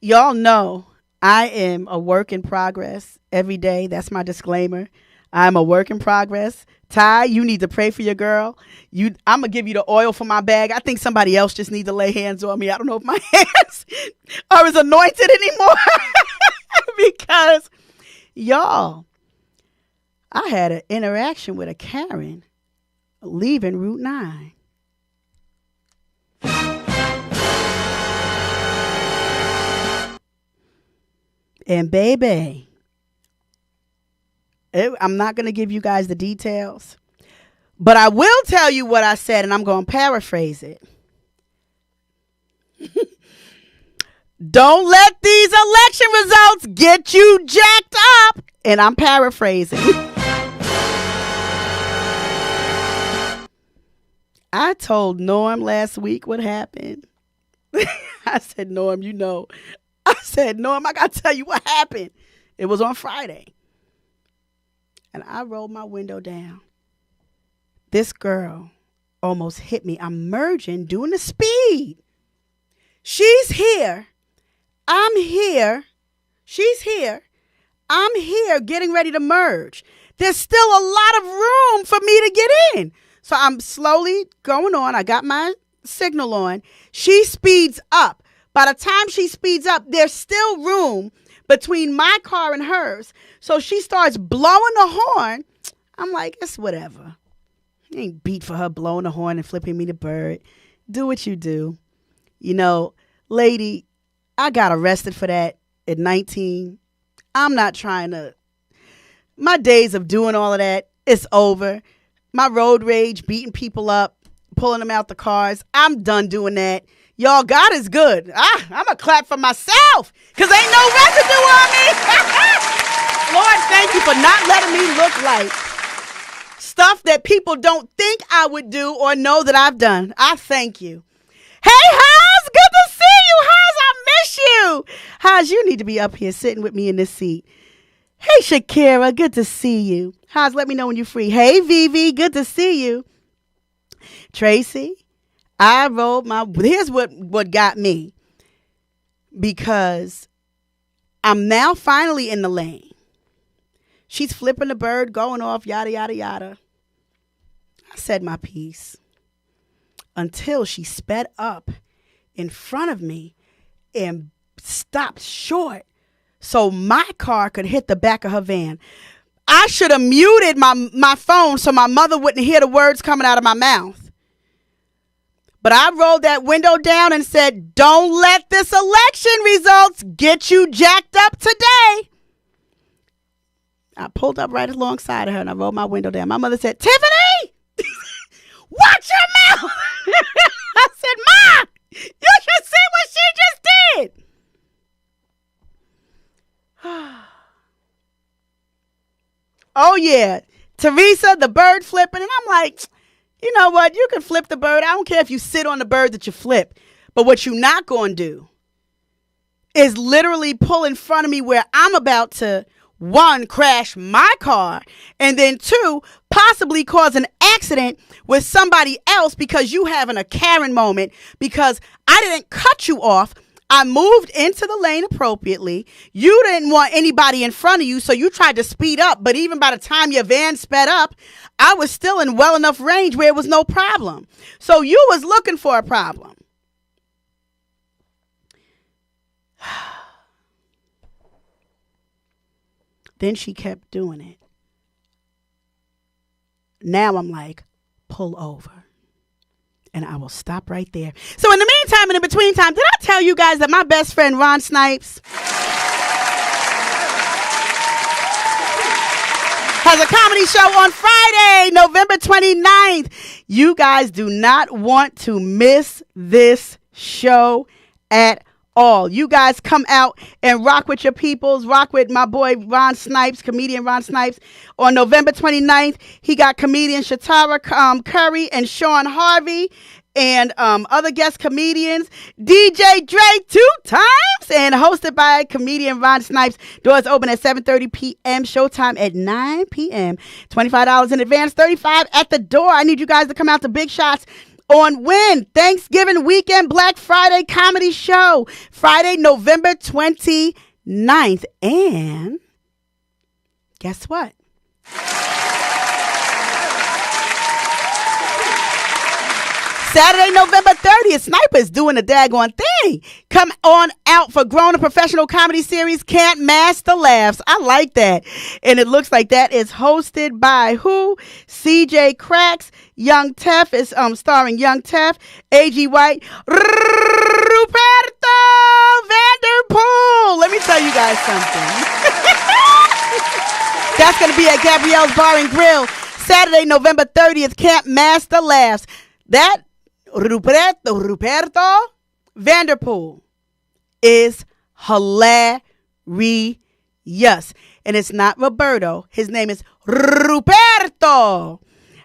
Y'all know I am a work in progress every day. That's my disclaimer. I'm a work in progress. Ty, you need to pray for your girl. I'm going to give you the oil for my bag. I think somebody else just needs to lay hands on me. I don't know if my hands are as anointed anymore. Because, y'all, I had an interaction with a Karen leaving Route 9. And baby, I'm not going to give you guys the details, but I will tell you what I said, and I'm going to paraphrase it. Don't let these election results get you jacked up. And I'm paraphrasing. I told Norm last week what happened. I said, Norm, you know. I said, Norm, I got to tell you what happened. It was on Friday. And I rolled my window down. This girl almost hit me. I'm merging, doing the speed. She's here. I'm here. She's here. I'm here getting ready to merge. There's still a lot of room for me to get in. So I'm slowly going on. I got my signal on. She speeds up. By the time she speeds up, there's still room between my car and hers. So she starts blowing the horn. I'm like, it's whatever. It ain't beat for her blowing the horn and flipping me the bird. Do what you do. You know, lady, I got arrested for that at 19. I'm not trying to. My days of doing all of that, it's over. My road rage, beating people up, pulling them out the cars, I'm done doing that. Y'all, God is good. I'm going to clap for myself because ain't no residue on me. Lord, thank you for not letting me look like stuff that people don't think I would do or know that I've done. I thank you. Hey, Haas, good to see you. Haas, I miss you. Haas, you need to be up here sitting with me in this seat. Hey, Shakira, good to see you. Haas, let me know when you're free. Hey, Vivi, good to see you. Tracy, I rolled my, here's what got me. Because I'm now finally in the lane. She's flipping the bird, going off, yada, yada, yada. I said my piece until she sped up in front of me and stopped short so my car could hit the back of her van. I should have muted my phone so my mother wouldn't hear the words coming out of my mouth. But I rolled that window down and said, don't let this election results get you jacked up today. I pulled up right alongside of her and I rolled my window down. My mother said, Tiffany, watch your mouth. I said, Ma, you should see what she just did. Oh, yeah. Teresa, the bird flipping. And I'm like, you know what? You can flip the bird. I don't care if you sit on the bird that you flip. But what you're not going to do is literally pull in front of me where I'm about to, one, crash my car, and then two, possibly cause an accident with somebody else because you having a Karen moment because I didn't cut you off. I moved into the lane appropriately. You didn't want anybody in front of you, so you tried to speed up. But even by the time your van sped up, I was still in well enough range where it was no problem. So you was looking for a problem. Then she kept doing it. Now I'm like, pull over. And I will stop right there. So in the meantime and in between time, did I tell you guys that my best friend Ron Snipes has a comedy show on Friday, November 29th. You guys do not want to miss this show at all. You guys come out and rock with your peoples. Rock with my boy Ron Snipes, comedian Ron Snipes. On November 29th, he got comedian Shatara Curry and Sean Harvey and other guest comedians. DJ Dre 2 times and hosted by comedian Ron Snipes. Doors open at 7:30 p.m. Showtime at 9 p.m. $25 in advance, $35 at the door. I need you guys to come out to Big Shots on when? Thanksgiving weekend Black Friday comedy show. Friday, November 29th. And guess what? Saturday, November 30th, Sniper's doing a daggone thing. Come on out for grown and professional comedy series Can't Mask the Laughs. I like that. And it looks like that is hosted by who? CJ Cracks. Young Tef is starring Young Tef, A.G. White, Ruperto Vanderpool. Let me tell you guys something. That's going to be at Gabrielle's Bar and Grill. Saturday, November 30th, Can't Mask the Laughs. That Ruperto Vanderpool is hilarious. And it's not Roberto. His name is Ruperto.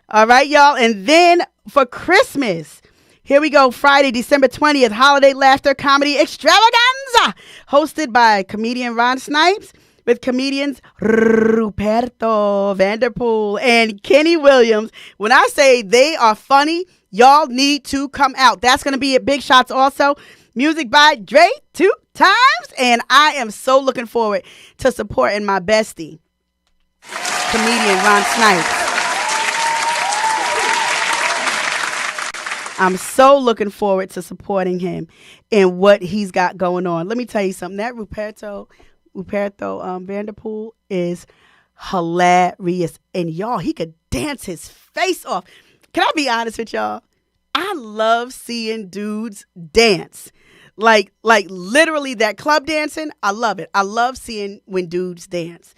All right, y'all. And then for Christmas, here we go. Friday, December 20th, Holiday Laughter Comedy Extravaganza, hosted by comedian Ron Snipes with comedians Ruperto Vanderpool and Kenny Williams. When I say they are funny, y'all need to come out. That's going to be at Big Shots also. Music by Dre 2 times. And I am so looking forward to supporting my bestie, comedian Ron Snipes. I'm so looking forward to supporting him and what he's got going on. Let me tell you something. That Ruperto Vanderpool is hilarious. And y'all, he could dance his face off. Can I be honest with y'all? I love seeing dudes dance. Like literally that club dancing. I love it. I love seeing when dudes dance.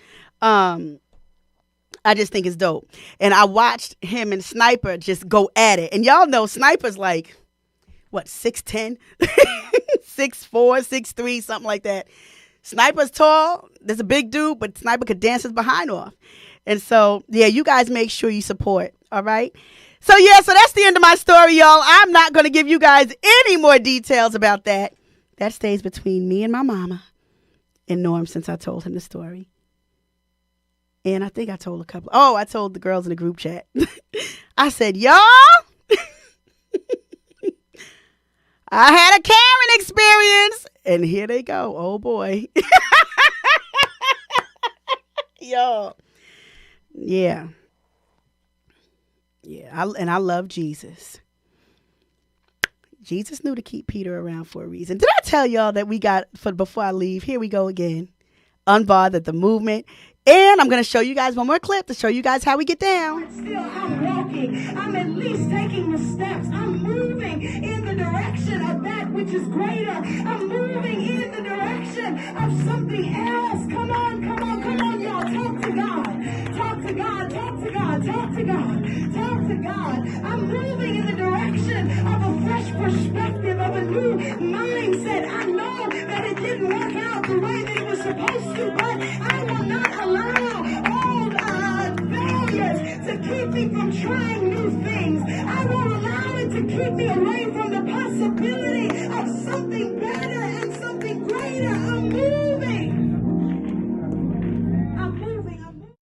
I just think it's dope. And I watched him and Sniper just go at it. And y'all know Sniper's like, what, 6'10"? 6'4", 6'3", something like that. Sniper's tall. There's a big dude, but Sniper could dance his behind off. And so, yeah, you guys make sure you support, all right? So, yeah, so that's the end of my story, y'all. I'm not going to give you guys any more details about that. That stays between me and my mama and Norm since I told him the story. And I think I told a couple. Oh, I told the girls in the group chat. I said, y'all, I had a Karen experience. And here they go. Oh, boy. Y'all. Yeah. Yeah. I love Jesus. Jesus knew to keep Peter around for a reason. Did I tell y'all that we got, before I leave, here we go again. Unbothered, the movement. And I'm going to show you guys one more clip to show you guys how we get down. Still, I'm walking. I'm at least taking the steps. I'm moving in the direction of that which is greater. I'm moving in the direction of something else. Come on, y'all. Talk to God. Talk to God. Talk to God. Talk to God. Talk to God. I'm moving in the direction of a fresh perspective, of a new mindset. I know that it didn't work out the way that it was supposed to, but I will not allow old failures to keep me from trying new things. I won't allow it to keep me away from the possibility of something better and something greater. I'm moving. I'm moving. I'm moving.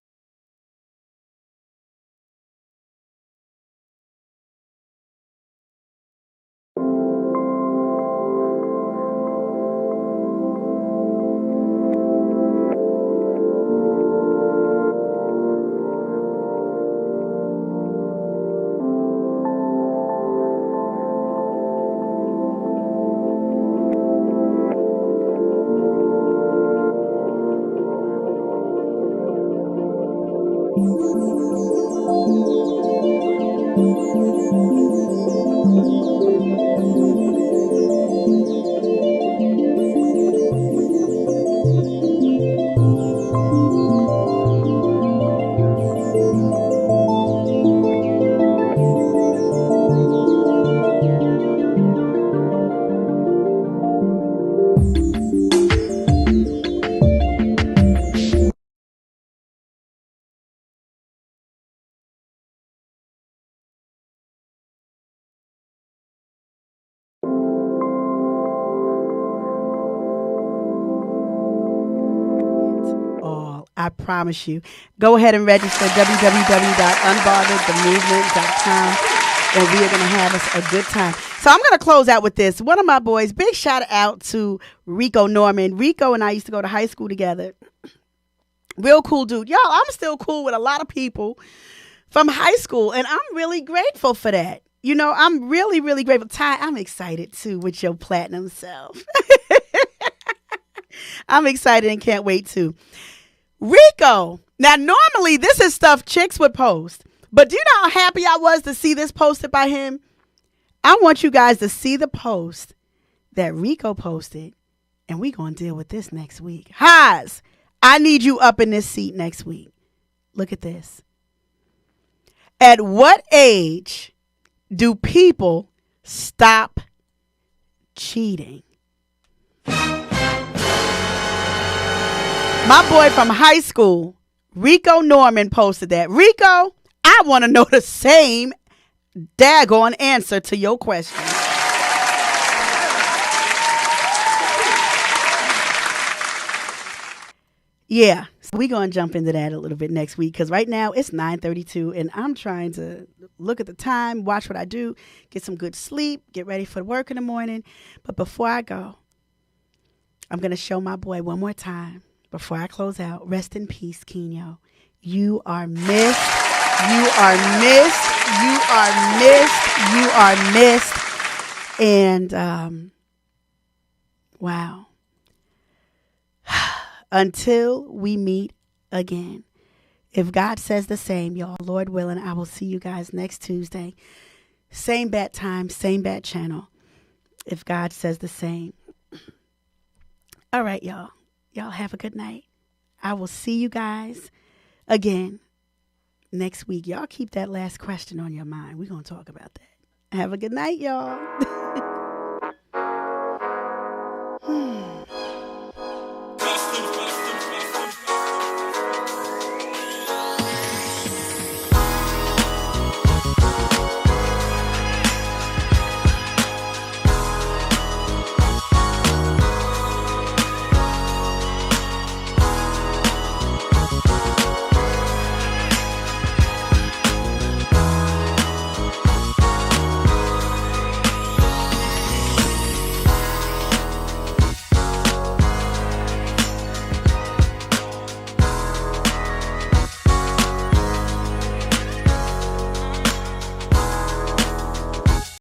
I promise you. Go ahead and register www.unbotheredthemovement.com, and we are going to have us a good time. So I'm going to close out with this. One of my boys, big shout out to Rico Norman. Rico and I used to go to high school together. Real cool dude. Y'all, I'm still cool with a lot of people from high school, and I'm really grateful for that. You know, I'm really, really grateful. Ty, I'm excited too with your platinum self. I'm excited and can't wait too. Rico. Now, normally this is stuff chicks would post, but do you know how happy I was to see this posted by him? I want you guys to see the post that Rico posted, and we're going to deal with this next week. Haas, I need you up in this seat next week. Look at this. At what age do people stop cheating? My boy from high school, Rico Norman, posted that. Rico, I want to know the same daggone answer to your question. Yeah, so we're going to jump into that a little bit next week, because right now it's 9:32 and I'm trying to look at the time, watch what I do, get some good sleep, get ready for work in the morning. But before I go, I'm going to show my boy one more time. Before I close out, rest in peace, Keno. You are missed. You are missed. You are missed. You are missed. And, wow. Until we meet again. If God says the same, y'all, Lord willing, I will see you guys next Tuesday. Same bat time, same bat channel. If God says the same. All right, y'all. Y'all have a good night. I will see you guys again next week. Y'all keep that last question on your mind. We're going to talk about that. Have a good night, y'all.